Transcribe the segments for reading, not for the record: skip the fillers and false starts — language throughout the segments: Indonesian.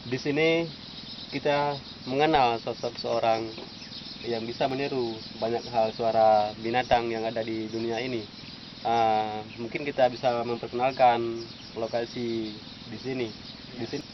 Di sini kita mengenal sosok seorang yang bisa meniru banyak hal suara binatang yang ada di dunia ini. Mungkin kita bisa memperkenalkan lokasi di sini. Di sini.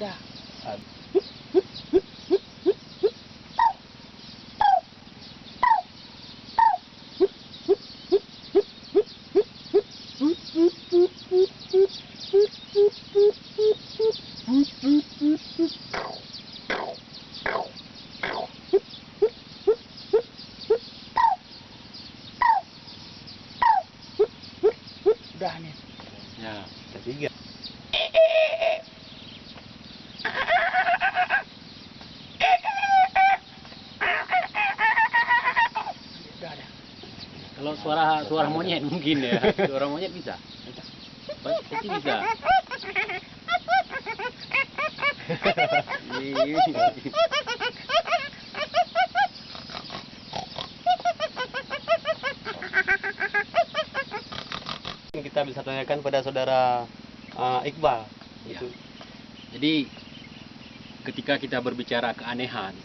Udah. Udah nih. Ya, ketiga. Udah ada. Kalau suara monyet mungkin ya. Suara monyet bisa. Pasti bisa. Kita bisa tanyakan pada saudara Iqbal. Ya. Itu. Jadi ketika kita berbicara keanehan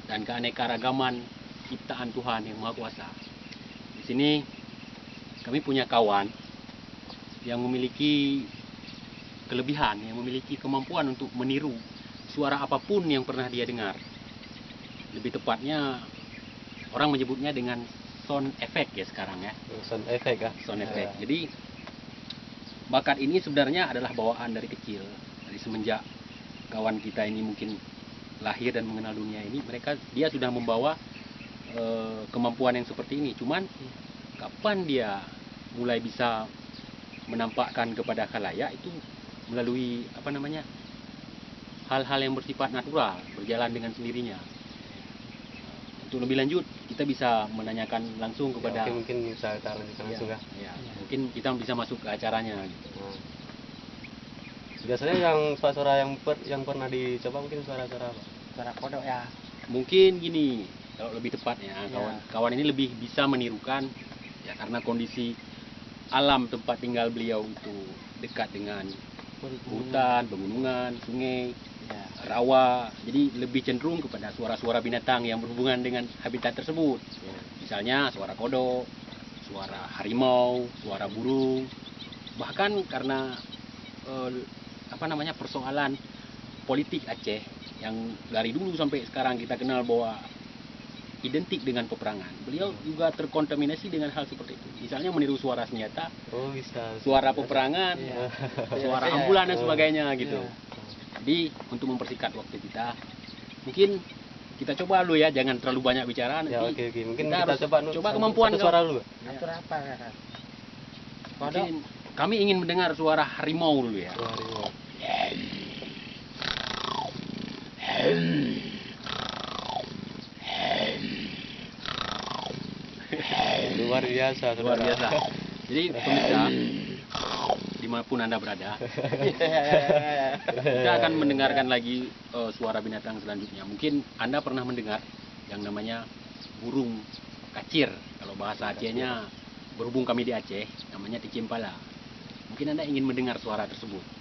dan keanekaragaman ciptaan Tuhan yang Maha Kuasa, di sini kami punya kawan yang memiliki kelebihan, yang memiliki kemampuan untuk meniru suara apapun yang pernah dia dengar. Lebih tepatnya orang menyebutnya dengan sound effect ya sekarang ya. Sound effect ya. Sound effect. Jadi bakat ini sebenarnya adalah bawaan dari kecil. Dari semenjak kawan kita ini mungkin lahir dan mengenal dunia ini, dia sudah membawa kemampuan yang seperti ini. Cuman kapan dia mulai bisa menampakkan kepada khalayak itu melalui hal-hal yang bersifat natural, berjalan dengan sendirinya. Untuk lebih lanjut kita bisa menanyakan langsung kepada mungkin bisa kita lanjutkan langsung ya. Mungkin kita bisa masuk ke acaranya gitu. Biasanya yang suara yang pernah dicoba mungkin suara-suara apa? Suara kodok ya. Mungkin gini, kalau lebih tepatnya kawan ini lebih bisa menirukan ya karena kondisi alam tempat tinggal beliau itu dekat dengan hutan, pegunungan, sungai, rawa. Jadi lebih cenderung kepada suara-suara binatang yang berhubungan dengan habitat tersebut. Misalnya suara kodok, suara harimau, suara burung. Bahkan karena persoalan politik Aceh yang dari dulu sampai sekarang kita kenal bahwa identik dengan peperangan. Beliau juga terkontaminasi dengan hal seperti itu. Misalnya meniru suara senjata, suara peperangan, suara ambulan dan sebagainya gitu. Jadi untuk mempersingkat waktu kita, mungkin kita coba dulu ya, jangan terlalu banyak bicara. Nanti oke. Mungkin kita harus coba kemampuan suara dulu. Atur apa ya? Mungkin kami ingin mendengar suara harimau dulu ya. Luar biasa. Jadi pemirsa, dimanapun Anda berada, kita akan mendengarkan lagi suara binatang selanjutnya. Mungkin Anda pernah mendengar yang namanya burung kacir. Kalau bahasa Acehnya, berhubung kami di Aceh, namanya ticimpala. Mungkin Anda ingin mendengar suara tersebut.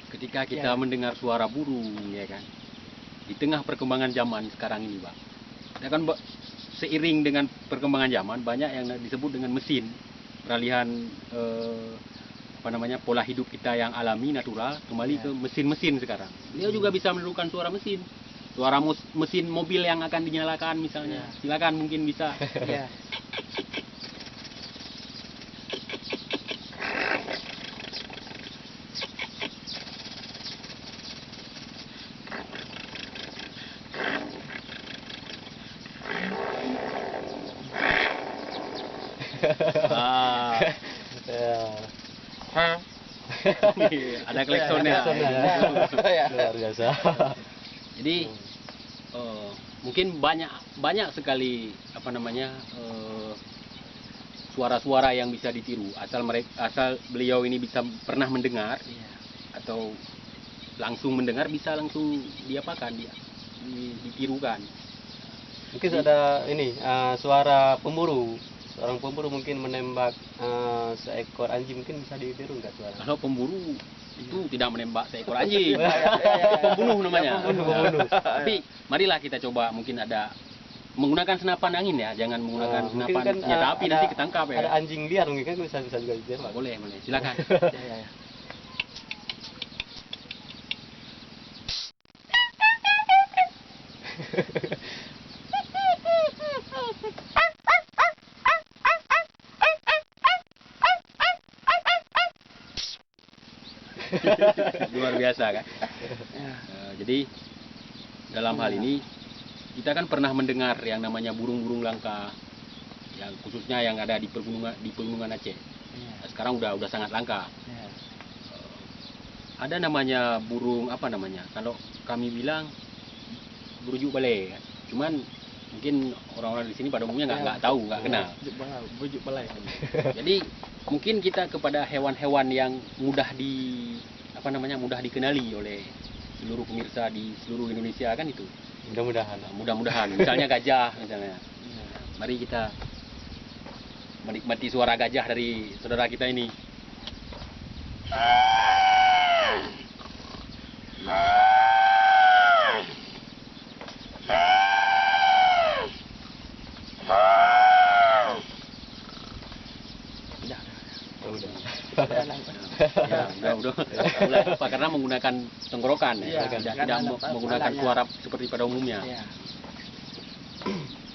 Ketika kita mendengar suara burung, ya kan, di tengah perkembangan zaman sekarang ini, Bang, ya kan, seiring dengan perkembangan zaman banyak yang disebut dengan mesin, peralihan pola hidup kita yang alami natural kembali ke mesin-mesin sekarang. Dia juga bisa menirukan suara mesin, suara mesin mobil yang akan dinyalakan misalnya. Silakan, mungkin bisa. Ada klaksonnya. Ya. Luar biasa. Jadi mungkin banyak sekali apa namanya suara-suara yang bisa ditiru asal beliau ini bisa pernah mendengar Iya. atau langsung mendengar, bisa langsung diapakan dia ditirukan. Mungkin ada ini suara pemburu. Seorang pemburu mungkin menembak seekor anjing, mungkin bisa ditiru nggak suara? Kalau pemburu itu tidak menembak seekor anjing, Ya, ya, ya, ya. itu pembunuh namanya. Pembunuh. Tapi marilah kita coba, mungkin ada menggunakan senapan angin ya, jangan menggunakan Mungkin senapan kan, senjata api, nanti ketangkap ya. Ada anjing liar mungkin kan bisa juga ditembak. Boleh, silakan. Ya, ya, ya. Luar biasa kan. Ya. Jadi dalam hal ini kita kan pernah mendengar yang namanya burung-burung langka, yang khususnya yang ada di pegunungan Aceh. Ya. Sekarang udah sangat langka. Ya. Ada namanya burung apa namanya? Kalau kami bilang burujuk balai. Cuman mungkin orang-orang di sini pada umumnya nggak tahu, nggak kenal. Bujuk balai. Jadi mungkin kita kepada hewan-hewan yang mudah mudah dikenali oleh seluruh pemirsa di seluruh Indonesia kan itu. Mudah-mudahan. Mudah-mudahan. Misalnya gajah misalnya. Mari kita menikmati suara gajah dari saudara kita ini. Oh, udah. Ya, udah mulai apa, karena menggunakan tenggorokan ya, Iya, tidak karena menggunakan suaranya. suara seperti pada umumnya. Ya.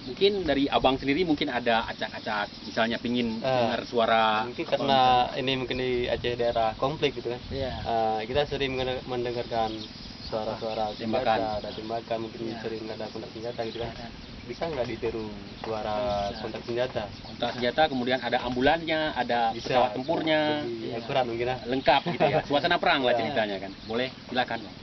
Mungkin dari abang sendiri mungkin ada acak-acak, misalnya pingin dengar suara. Mungkin karena ini mungkin di Aceh daerah konflik gitu kan. Ya. Kita sering mendengarkan suara-suara Tembakan. senjata, ada tembakan, mungkin Iya. sering ada kontak senjata gitu kan. Ada. Bisa nggak ditiru suara Bisa. kontak senjata? Kontak senjata, kemudian ada ambulannya, ada Bisa. pesawat tempurnya, Lebih Iya. akurat mungkin lah. lengkap gitu ya. Suasana perang lah Iya. ceritanya kan. Boleh, silakan Bang.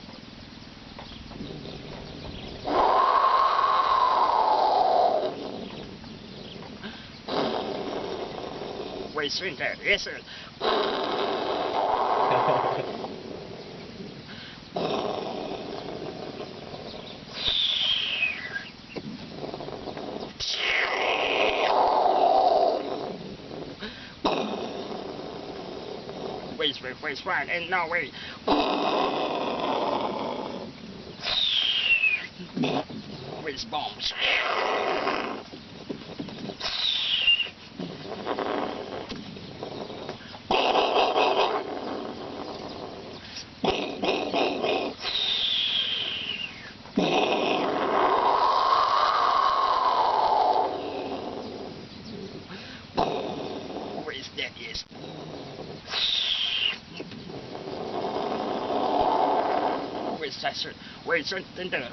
And now wait. With bombs. Where's that is? Where's that shirt? Where's your tender?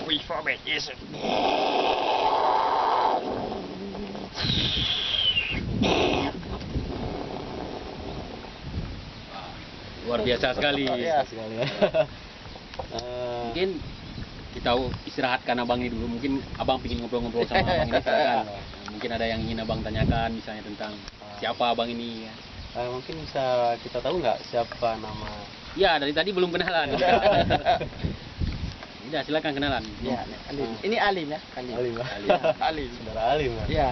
We format isn't. Luar biasa sekali. Iya sekali ya. Mungkin kita istirahatkan abang ini dulu. Mungkin abang ingin ngobrol-ngobrol sama abang ini, silakan. Mungkin ada yang ingin abang tanyakan, misalnya tentang siapa abang ini ya. Mungkin bisa kita tahu nggak siapa nama? Ya, dari tadi belum kenalan. Udah, silakan kenalan. Ya, Alim. Ini Alim ya? Alim, Pak. Alim. Ya, Alim. Saudara Alim, Pak. Ya.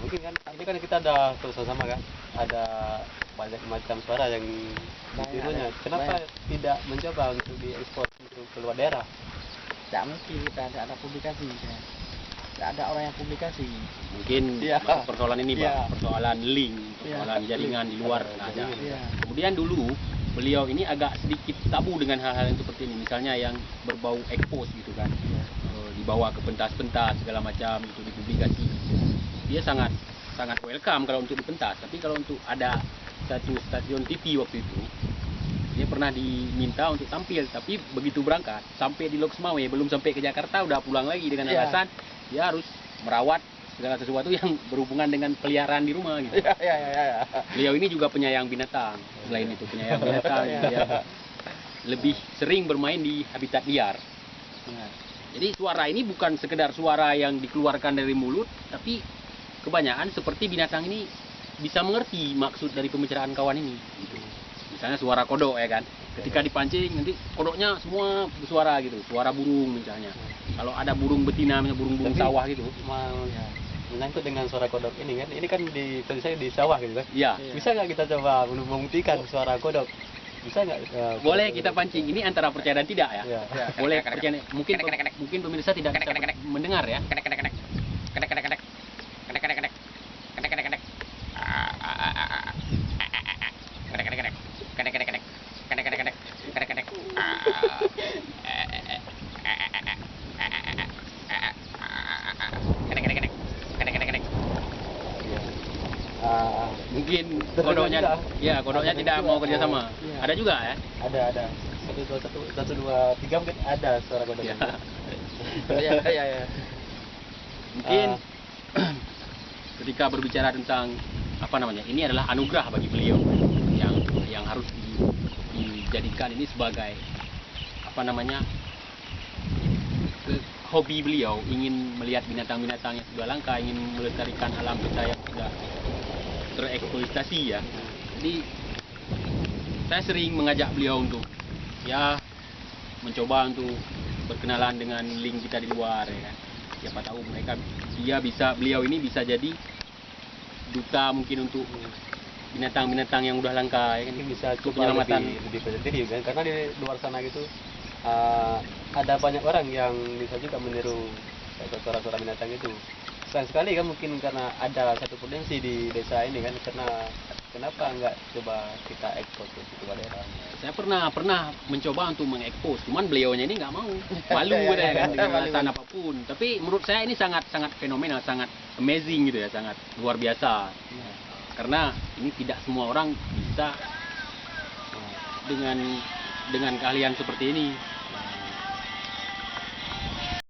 Mungkin kan ini kan kita ada sama kan, ada banyak macam suara yang ditirunya. Kenapa tidak mencoba untuk diekspor untuk keluar daerah? Tidak mungkin kita tidak ada publikasi. Tidak ada orang yang publikasi. Mungkin Iya. masuk persoalan ini, Bang. Iya. Persoalan link, Iya. persoalan jaringan di luar Iya. ada. Iya. Kemudian dulu beliau ini agak sedikit tabu dengan hal-hal yang seperti ini, misalnya yang berbau expose gitu kan. Dibawa ke pentas-pentas segala macam itu dipublikasi. Dia sangat welcome kalau untuk dipentas, tapi kalau untuk ada satu stasiun TV waktu itu dia pernah diminta untuk tampil, tapi begitu berangkat sampai di Lok Semawe, belum sampai ke Jakarta udah pulang lagi dengan Iya. alasan dia harus merawat segala sesuatu yang berhubungan dengan peliharaan di rumah gitu. Ya. Beliau ini juga penyayang binatang. Selain itu penyayang binatang, dia lebih sering bermain di habitat liar. Nah, jadi suara ini bukan sekedar suara yang dikeluarkan dari mulut, tapi kebanyakan seperti binatang ini bisa mengerti maksud dari pembicaraan kawan ini. Gitu. Misalnya suara kodok ya kan, ketika dipancing nanti kodoknya semua bersuara gitu, suara burung misalnya. Kalau ada burung betina, misalnya burung-burung Tapi- sawah gitu. Menyangkut dengan suara kodok ini kan di tadi saya di sawah gitu kan. Iya. Bisa nggak kita coba membuktikan suara kodok? Bisa nggak? Boleh kita pancing. Ini antara percaya dan tidak ya. Ya. Boleh percaya. Mungkin pemirsa tidak bisa mendengar ya. Mungkin kodoknya, ya kodoknya tidak mau kerjasama. Iya. Ada juga ya. Ada. 1 2 3 mungkin ada suara kodok. Ya. Ya. Mungkin ketika berbicara tentang apa namanya, ini adalah anugerah bagi beliau yang harus dijadikan ini sebagai apa namanya, hobi beliau, ingin melihat binatang-binatang yang sudah langka, ingin melestarikan alam kita yang sudah tereksploitasi ya. Jadi saya sering mengajak beliau untuk ya mencoba untuk berkenalan dengan link kita di luar ya kan. Siapa tahu beliau ini bisa jadi duta mungkin untuk binatang-binatang yang udah langka ya kan. Mungkin bisa Untuk coba penyelamatan. lebih positif kan, karena di luar sana gitu ada banyak orang yang bisa juga meniru suara-suara binatang itu. Sayang sekali kan, mungkin karena ada satu potensi di desa ini kan, karena kenapa nggak coba kita ekspor ke keluar daerah? Saya pernah mencoba untuk mengekspos, cuman beliaunya ini nggak mau, malu gitu ya kan, dengan alasan apapun. Tapi menurut saya ini sangat fenomenal, sangat amazing gitu ya, sangat luar biasa. Karena ini tidak semua orang bisa dengan keahlian seperti ini.